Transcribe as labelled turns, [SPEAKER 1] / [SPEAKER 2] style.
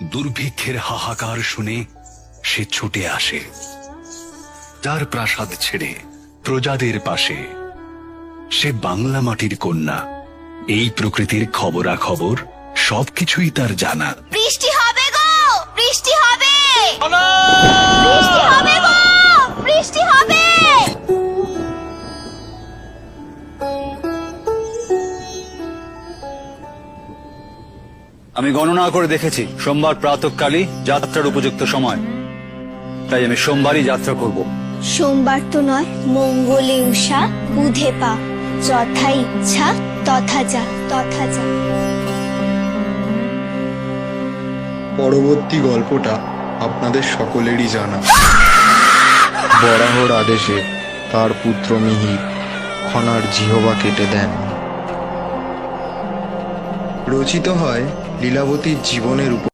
[SPEAKER 1] দুর্ভিক্ষের হাহাকার শুনে সে ছুটে আসে, তার প্রাসাদ ছেড়ে প্রজাদের পাশে। সে বাংলা মাটির কন্যা, এই প্রকৃতির খবরাখবর সবকিছুই তার জানা।
[SPEAKER 2] বৃষ্টি হবে গো, বৃষ্টি হবে, বৃষ্টি হবে গো, বৃষ্টি হবে।
[SPEAKER 3] আমি গণনা করে দেখেছি সোমবার প্রাতঃকালই যাত্রার উপযুক্ত সময়, তাই আমি সোমবারই যাত্রা করব।
[SPEAKER 2] সোমবার তো নয়, মঙ্গলে উষা বুধে পা, যথা ইচ্ছা তথা যা, তথা যা।
[SPEAKER 4] পরবর্তী গল্পটা আপনাদের সকলেরই জানা। বরাহর আদেশে তার পুত্র মিহির খনার জিহবা কেটে দেন। রচিত হয় লীলাবতীর জীবনের উপর